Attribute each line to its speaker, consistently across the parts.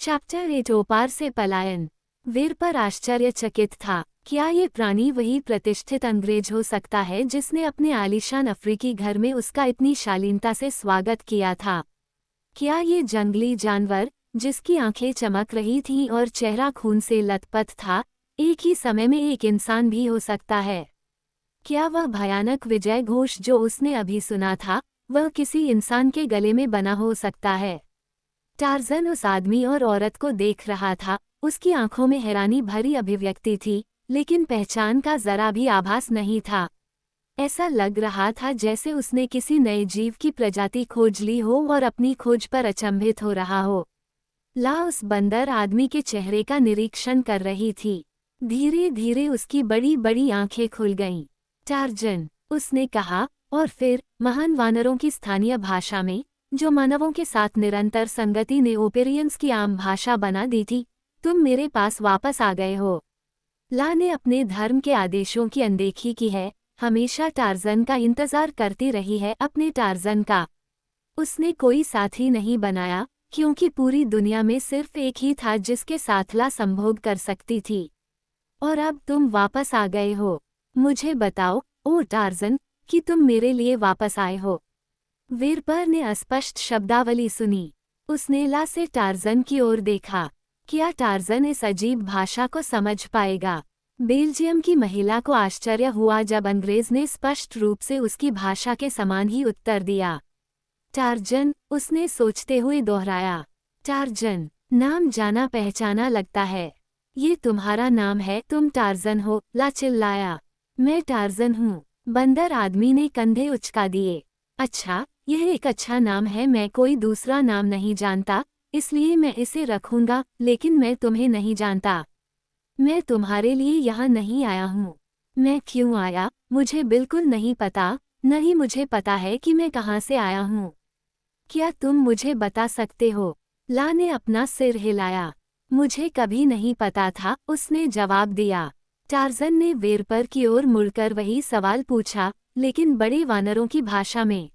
Speaker 1: Chapter 8 ओपार से पलायन। वीरपर आश्चर्यचकित था। क्या ये प्राणी वही प्रतिष्ठित अंग्रेज हो सकता है जिसने अपने आलीशान अफ्रीकी घर में उसका इतनी शालीनता से स्वागत किया था? क्या ये जंगली जानवर, जिसकी आंखें चमक रही थीं और चेहरा खून से लथपथ था, एक ही समय में एक इंसान भी हो सकता है? क्या वह भयानक विजय घोष जो उसने अभी सुना था, वह किसी इंसान के गले में बना हो सकता है? टार्ज़न उस आदमी और औरत को देख रहा था। उसकी आंखों में हैरानी भरी अभिव्यक्ति थी, लेकिन पहचान का जरा भी आभास नहीं था। ऐसा लग रहा था जैसे उसने किसी नए जीव की प्रजाति खोज ली हो और अपनी खोज पर अचंभित हो रहा हो। ला उस बंदर आदमी के चेहरे का निरीक्षण कर रही थी। धीरे धीरे उसकी बड़ी बड़ी आंखें खुल गईं। टार्ज़न, उसने कहा, और फिर महान वानरों की स्थानीय भाषा में, जो मानवों के साथ निरंतर संगति ने ओपेरियंस की आम भाषा बना दी थी, तुम मेरे पास वापस आ गए हो। ला ने अपने धर्म के आदेशों की अनदेखी की है, हमेशा टार्ज़न का इंतजार करती रही है अपने टार्ज़न का। उसने कोई साथी नहीं बनाया, क्योंकि पूरी दुनिया में सिर्फ एक ही था जिसके साथ ला संभोग कर सकती थी। और अब तुम वापस आ गए हो। मुझे बताओ, ओ टार्ज़न, कि तुम मेरे लिए वापस आए हो। वीरपर ने अस्पष्ट शब्दावली सुनी। उसने ला से टार्ज़न की ओर देखा। क्या टार्ज़न इस अजीब भाषा को समझ पाएगा? बेल्जियम की महिला को आश्चर्य हुआ जब अंग्रेज ने स्पष्ट रूप से उसकी भाषा के समान ही उत्तर दिया। टार्ज़न, उसने सोचते हुए दोहराया। टार्ज़न, नाम जाना पहचाना लगता है। ये तुम्हारा नाम है, तुम टार्ज़न हो, ला चिल्लाया। मैं टार्ज़न हूँ। बंदर आदमी ने कंधे उचका दिए। अच्छा, यह एक अच्छा नाम है। मैं कोई दूसरा नाम नहीं जानता, इसलिए मैं इसे रखूंगा, लेकिन मैं तुम्हें नहीं जानता। मैं तुम्हारे लिए यहाँ नहीं आया हूँ। मैं क्यों आया, मुझे बिल्कुल नहीं पता, न ही मुझे पता है कि मैं कहाँ से आया हूँ। क्या तुम मुझे बता सकते हो? ला ने अपना सिर हिलाया। मुझे कभी नहीं पता था, उसने जवाब दिया। टार्ज़न ने वीरपर की ओर मुड़कर वही सवाल पूछा, लेकिन बड़े वानरों की भाषा में।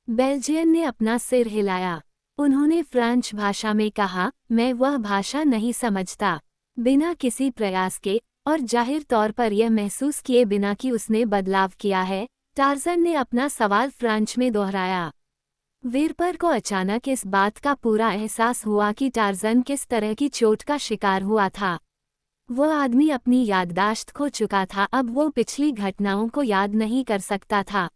Speaker 1: बेल्जियन ने अपना सिर हिलाया। उन्होंने फ्रेंच भाषा में कहा, मैं वह भाषा नहीं समझता। बिना किसी प्रयास के, और जाहिर तौर पर यह महसूस किए बिना कि उसने बदलाव किया है, टार्ज़न ने अपना सवाल फ्रेंच में दोहराया। वीरपर को अचानक इस बात का पूरा एहसास हुआ कि टार्ज़न किस तरह की चोट का शिकार हुआ था। वह आदमी अपनी याददाश्त खो चुका था, अब वो पिछली घटनाओं को याद नहीं कर सकता था।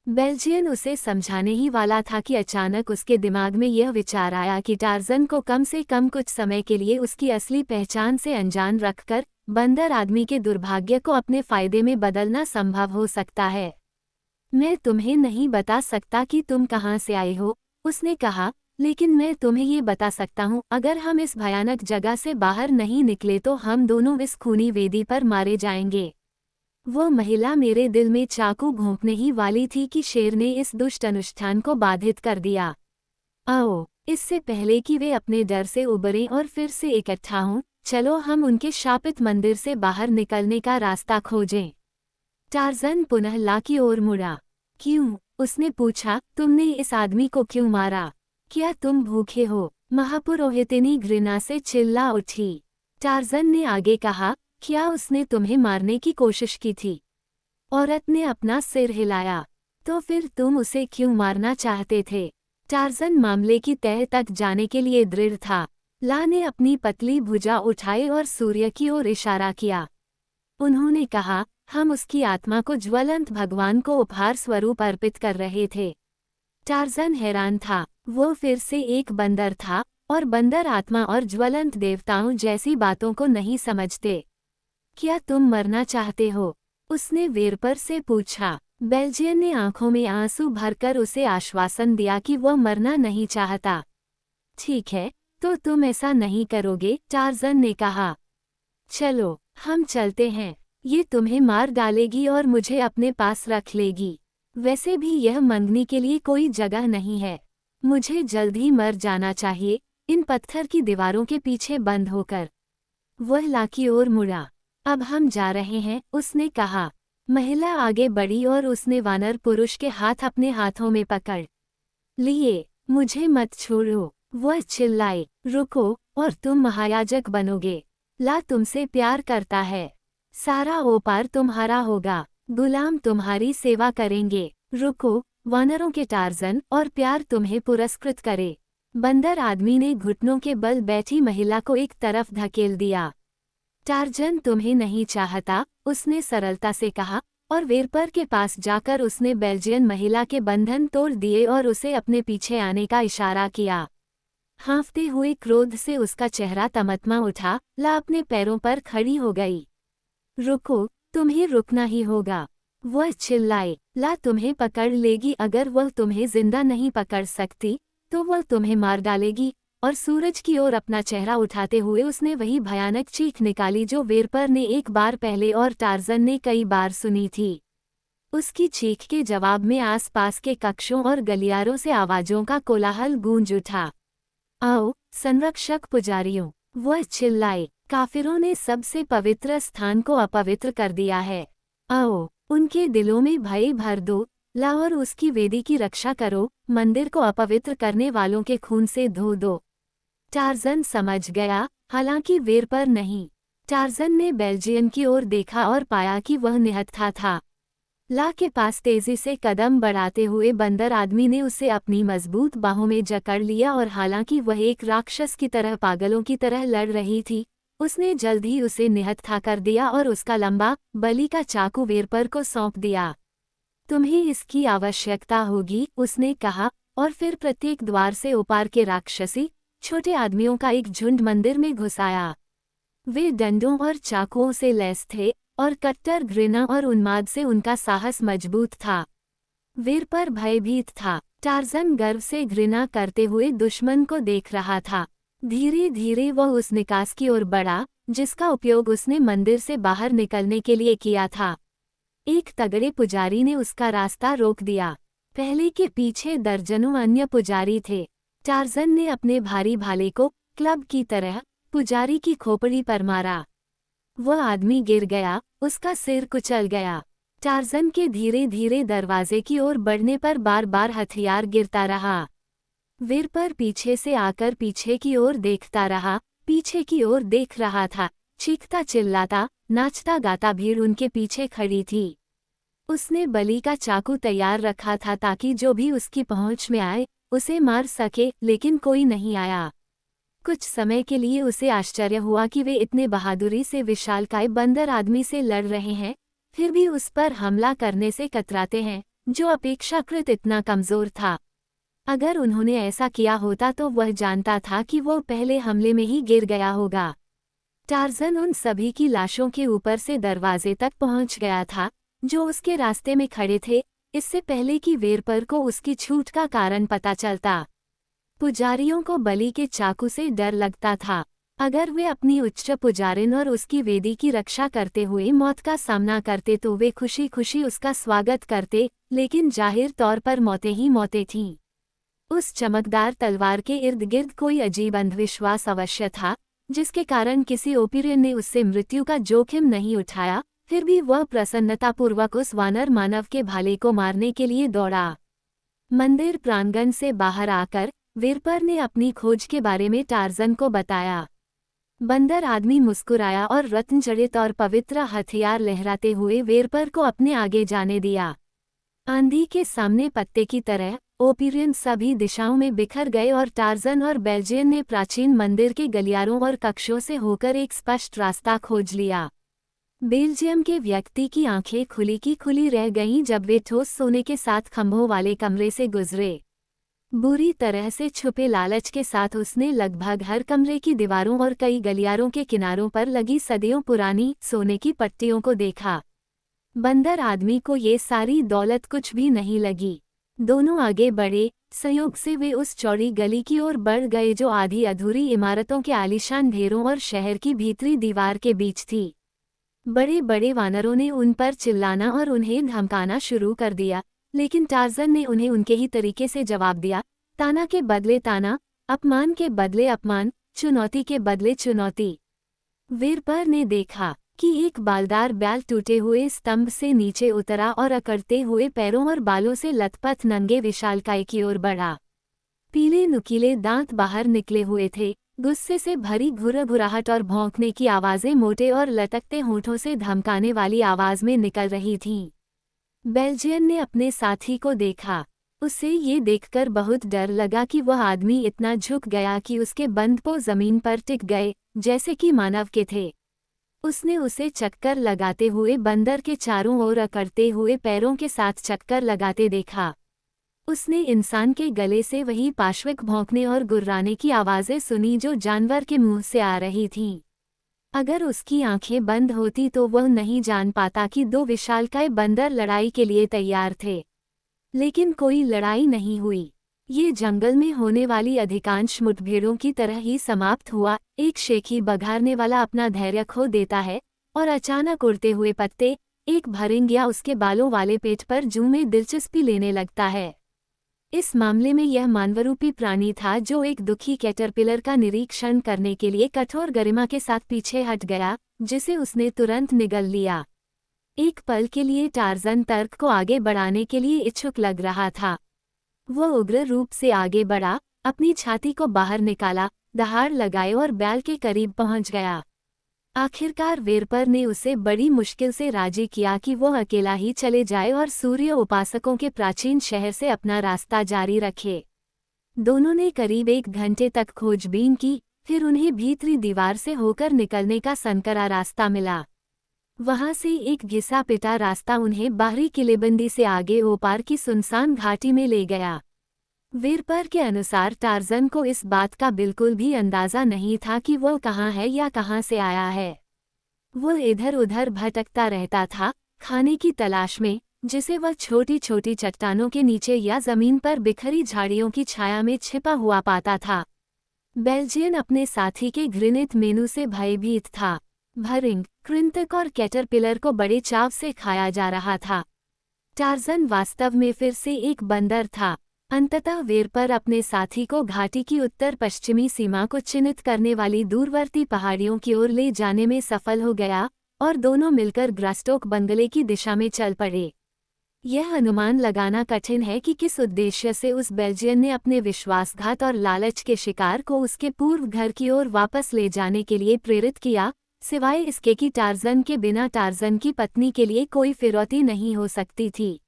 Speaker 1: बेल्जियन उसे समझाने ही वाला था कि अचानक उसके दिमाग में यह विचार आया कि टार्ज़न को कम से कम कुछ समय के लिए उसकी असली पहचान से अनजान रखकर बंदर आदमी के दुर्भाग्य को अपने फायदे में बदलना संभव हो सकता है। मैं तुम्हें नहीं बता सकता कि तुम कहाँ से आए हो, उसने कहा, लेकिन मैं तुम्हें ये बता सकता हूँ, अगर हम इस भयानक जगह से बाहर नहीं निकले तो हम दोनों इस खूनी वेदी पर मारे जाएंगे। वो महिला मेरे दिल में चाकू घोंपने ही वाली थी कि शेर ने इस दुष्ट अनुष्ठान को बाधित कर दिया। आओ, इससे पहले कि वे अपने डर से उबरें और फिर से इकट्ठा हों, चलो हम उनके शापित मंदिर से बाहर निकलने का रास्ता खोजें। टार्ज़न पुनः ला की ओर मुड़ा। क्यों? उसने पूछा, तुमने इस आदमी को क्यों मारा? क्या तुम भूखे हो? महापुरोहितिनी घृणा से चिल्ला उठी। टार्ज़न ने आगे कहा, क्या उसने तुम्हें मारने की कोशिश की थी? औरत ने अपना सिर हिलाया। तो फिर तुम उसे क्यों मारना चाहते थे? टार्ज़न मामले की तह तक जाने के लिए दृढ़ था। ला ने अपनी पतली भुजा उठाई और सूर्य की ओर इशारा किया। उन्होंने कहा, हम उसकी आत्मा को ज्वलंत भगवान को उपहार स्वरूप अर्पित कर रहे थे। टार्ज़न हैरान था। वो फिर से एक बंदर था, और बंदर आत्मा और ज्वलंत देवताओं जैसी बातों को नहीं समझते। क्या तुम मरना चाहते हो? उसने वीरपर से पूछा। बेल्जियन ने आंखों में आंसू भरकर उसे आश्वासन दिया कि वह मरना नहीं चाहता। ठीक है, तो तुम ऐसा नहीं करोगे, टार्ज़न ने कहा। चलो, हम चलते हैं। ये तुम्हें मार डालेगी और मुझे अपने पास रख लेगी। वैसे भी यह मंगनी के लिए कोई जगह नहीं है। मुझे जल्द ही मर जाना चाहिए, इन पत्थर की दीवारों के पीछे बंद होकर। वह ला की ओर मुड़ा। अब हम जा रहे हैं, उसने कहा। महिला आगे बढ़ी और उसने वानर पुरुष के हाथ अपने हाथों में पकड़ लिए। मुझे मत छोड़ो, वह चिल्लाए, रुको, और तुम महायाजक बनोगे। ला तुमसे प्यार करता है। सारा ओपार तुम्हारा होगा। गुलाम तुम्हारी सेवा करेंगे। रुको, वानरों के टार्जन, और प्यार तुम्हें पुरस्कृत करे। बंदर आदमी ने घुटनों के बल बैठी महिला को एक तरफ धकेल दिया। टार्जन तुम्हें नहीं चाहता, उसने सरलता से कहा, और वेरपर के पास जाकर उसने बेल्जियन महिला के बंधन तोड़ दिए और उसे अपने पीछे आने का इशारा किया। हाँफते हुए क्रोध से उसका चेहरा तमतमा उठा। ला अपने पैरों पर खड़ी हो गई। रुको, तुम्हें रुकना ही होगा। वह चिल्लाए, ला तुम्हें पकड़ लेगी। अगर वह तुम्हें जिंदा नहीं पकड़ सकती तो वह तुम्हें मार डालेगी। और सूरज की ओर अपना चेहरा उठाते हुए उसने वही भयानक चीख निकाली जो वेरपर ने एक बार पहले और टार्जन ने कई बार सुनी थी। उसकी चीख के जवाब में आसपास के कक्षों और गलियारों से आवाजों का कोलाहल गूंज उठा। आओ, संरक्षक पुजारियों, वह चिल्लाए, काफिरों ने सबसे पवित्र स्थान को अपवित्र कर दिया है। आओ, उनके दिलों में भय भर दो। ला और उसकी वेदी की रक्षा करो। मंदिर को अपवित्र करने वालों के खून से धो दो। टार्जन समझ गया, हालांकि वेरपर नहीं। टार्जन ने बेल्जियन की ओर देखा और पाया कि वह निहत्था था। ला के पास तेजी से कदम बढ़ाते हुए बंदर आदमी ने उसे अपनी मजबूत बाहों में जकड़ लिया और हालांकि वह एक राक्षस की तरह पागलों की तरह लड़ रही थी, उसने जल्द ही उसे निहत्था कर दिया और उसका लंबा, बलि का चाकू वेरपर को सौंप दिया। तुम्हें इसकी आवश्यकता होगी, उसने कहा, और फिर प्रत्येक द्वार से ओपार के राक्षसी, छोटे आदमियों का एक झुंड मंदिर में घुस आया। वे डंडों और चाकुओं से लैस थे, और कट्टर घृणा और उन्माद से उनका साहस मजबूत था। वेरपर भयभीत था। टार्जन गर्व से घृणा करते हुए दुश्मन को देख रहा था। धीरे धीरे वह उस निकास की ओर बढ़ा, जिसका उपयोग उसने मंदिर से बाहर निकलने के लिए किया था। एक तगड़े पुजारी ने उसका रास्ता रोक दिया। पहले के पीछे दर्जनों अन्य पुजारी थे। टार्जन ने अपने भारी भाले को, क्लब की तरह, पुजारी की खोपड़ी पर मारा। वह आदमी गिर गया, उसका सिर कुचल गया। टार्जन के धीरे धीरे दरवाजे की ओर बढ़ने पर बार बार हथियार गिरता रहा। वेरपर पीछे से आकर पीछे की ओर देखता रहा, पीछे की ओर देख रहा था, चीखता चिल्लाता, नाचता गाता भीड़ उनके पीछे खड़ी थी। उसने बलि का चाकू तैयार रखा था ताकि जो भी उसकी पहुंच में आए उसे मार सके, लेकिन कोई नहीं आया। कुछ समय के लिए उसे आश्चर्य हुआ कि वे इतने बहादुरी से विशालकाय बंदर आदमी से लड़ रहे हैं, फिर भी उस पर हमला करने से कतराते हैं, जो अपेक्षाकृत इतना कमजोर था। अगर उन्होंने ऐसा किया होता तो वह जानता था कि वो पहले हमले में ही गिर गया होगा। टार्जन उन सभी की लाशों के ऊपर से दरवाजे तक पहुंच गया था, जो उसके रास्ते में खड़े थे, इससे पहले कि वेरपर को उसकी छूट का कारण पता चलता। पुजारियों को बलि के चाकू से डर लगता था। अगर वे अपनी उच्च पुजारिन और उसकी वेदी की रक्षा करते हुए मौत का सामना करते तो वे खुशी खुशी उसका स्वागत करते, लेकिन जाहिर तौर पर मौतें ही मौतें थीं। उस चमकदार तलवार के इर्द गिर्द कोई अजीब अंधविश्वास अवश्य था, जिसके कारण किसी ओपिरियन ने उससे मृत्यु का जोखिम नहीं उठाया। फिर भी वह प्रसन्नतापूर्वक उस वानर मानव के भाले को मारने के लिए दौड़ा। मंदिर प्रांगण से बाहर आकर वेरपर ने अपनी खोज के बारे में टार्जन को बताया। बंदर आदमी मुस्कुराया और रत्नजड़ित और पवित्र हथियार लहराते हुए वेरपर को अपने आगे जाने दिया। आंधी के सामने पत्ते की तरह ओपिरियन सभी दिशाओं में बिखर गए और टार्जन और बेल्जियन ने प्राचीन मंदिर के गलियारों और कक्षों से होकर एक स्पष्ट रास्ता खोज लिया। बेल्जियम के व्यक्ति की आंखें खुली की खुली रह गईं जब वे ठोस सोने के साथ खंभों वाले कमरे से गुजरे। बुरी तरह से छुपे लालच के साथ उसने लगभग हर कमरे की दीवारों और कई गलियारों के किनारों पर लगी सदियों पुरानी सोने की पट्टियों को देखा। बंदर आदमी को ये सारी दौलत कुछ भी नहीं लगी। दोनों आगे बढ़े, संयोग से वे उस चौड़ी गली की ओर बढ़ गए जो आधी अधूरी इमारतों के आलीशान ढेरों और शहर की भीतरी दीवार के बीच थी। बड़े बड़े वानरों ने उन पर चिल्लाना और उन्हें धमकाना शुरू कर दिया, लेकिन टार्जन ने उन्हें उनके ही तरीके से जवाब दिया, ताना के बदले ताना, अपमान के बदले अपमान, चुनौती के बदले चुनौती। वेरपर ने देखा कि एक बालदार बैल टूटे हुए स्तंभ से नीचे उतरा और अकड़ते हुए पैरों और बालों से लथपथ नंगे विशालकाय की ओर बढ़ा। पीले नुकीले दांत बाहर निकले हुए थे। गुस्से से भरी घुरघुराहट और भौंकने की आवाज़ें मोटे और लटकते होंठों से धमकाने वाली आवाज़ में निकल रही थीं। बेल्जियन ने अपने साथी को देखा। उसे ये देखकर बहुत डर लगा कि वह आदमी इतना झुक गया कि उसके बंद पाँव जमीन पर टिक गए, जैसे कि मानव के थे। उसने उसे चक्कर लगाते हुए बंदर के चारों ओर अकड़ते हुए पैरों के साथ चक्कर लगाते देखा। उसने इंसान के गले से वही पाश्विक भौंकने और गुर्राने की आवाज़ें सुनी जो जानवर के मुंह से आ रही थीं। अगर उसकी आंखें बंद होती तो वह नहीं जान पाता कि दो विशालकाय बंदर लड़ाई के लिए तैयार थे। लेकिन कोई लड़ाई नहीं हुई। ये जंगल में होने वाली अधिकांश मुठभेड़ों की तरह ही समाप्त हुआ। एक शेखी बघारने वाला अपना धैर्य खो देता है और अचानक उड़ते हुए पत्ते, एक भरिंगिया उसके बालों वाले पेट पर जू में दिलचस्पी लेने लगता है। इस मामले में यह मानवरूपी प्राणी था जो एक दुखी कैटरपिलर का निरीक्षण करने के लिए कठोर गरिमा के साथ पीछे हट गया, जिसे उसने तुरंत निगल लिया। एक पल के लिए टार्ज़न तर्क को आगे बढ़ाने के लिए इच्छुक लग रहा था। वह उग्र रूप से आगे बढ़ा, अपनी छाती को बाहर निकाला, दहाड़ लगाए और बैल के करीब पहुंच गया। आखिरकार वेरपर ने उसे बड़ी मुश्किल से राजी किया कि वह अकेला ही चले जाए और सूर्य उपासकों के प्राचीन शहर से अपना रास्ता जारी रखे। दोनों ने करीब 1 घंटे तक खोजबीन की, फिर उन्हें भीतरी दीवार से होकर निकलने का संकरा रास्ता मिला। वहां से एक घिसा पिटा रास्ता उन्हें बाहरी किलेबंदी से आगे ओपार की सुनसान घाटी में ले गया। वेरपर के अनुसार टार्ज़न को इस बात का बिल्कुल भी अंदाज़ा नहीं था कि वह कहाँ है या कहाँ से आया है। वह इधर उधर भटकता रहता था, खाने की तलाश में, जिसे वह छोटी छोटी चट्टानों के नीचे या ज़मीन पर बिखरी झाड़ियों की छाया में छिपा हुआ पाता था। बेल्जियन अपने साथी के घृणित मेनू से भयभीत था। भरिंग, कृंतक और कैटरपिलर को बड़े चाव से खाया जा रहा था। टार्ज़न वास्तव में फिर से एक बंदर था। अंततः वेरपर अपने साथी को घाटी की उत्तर पश्चिमी सीमा को चिन्हित करने वाली दूरवर्ती पहाड़ियों की ओर ले जाने में सफल हो गया और दोनों मिलकर ग्रास्टोक बंगले की दिशा में चल पड़े। यह अनुमान लगाना कठिन है कि किस उद्देश्य से उस बेल्जियन ने अपने विश्वासघात और लालच के शिकार को उसके पूर्व घर की ओर वापस ले जाने के लिए प्रेरित किया, सिवाय इसके कि टार्ज़न के बिना टार्ज़न की पत्नी के लिए कोई फिरौती नहीं हो सकती थी।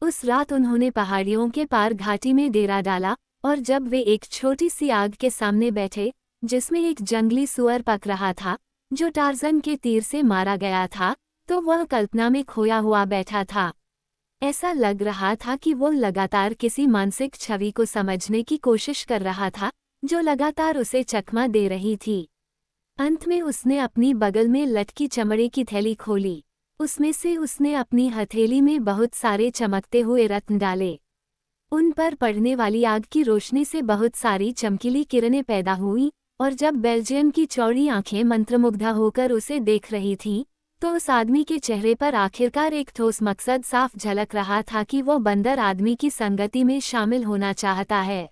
Speaker 1: उस रात उन्होंने पहाड़ियों के पार घाटी में डेरा डाला और जब वे एक छोटी सी आग के सामने बैठे, जिसमें एक जंगली सुअर पक रहा था, जो टार्ज़न के तीर से मारा गया था, तो वह कल्पना में खोया हुआ बैठा था। ऐसा लग रहा था कि वह लगातार किसी मानसिक छवि को समझने की कोशिश कर रहा था, जो लगातार उसे चकमा दे रही थी। अंत में उसने अपनी बगल में लटकी चमड़े की थैली खोली। उसमें से उसने अपनी हथेली में बहुत सारे चमकते हुए रत्न डाले। उन पर पड़ने वाली आग की रोशनी से बहुत सारी चमकीली किरणें पैदा हुईं, और जब बेल्जियन की चौड़ी आंखें मंत्रमुग्धा होकर उसे देख रही थीं, तो उस आदमी के चेहरे पर आखिरकार एक ठोस मकसद साफ झलक रहा था कि वो बंदर आदमी की संगति में शामिल होना चाहता है।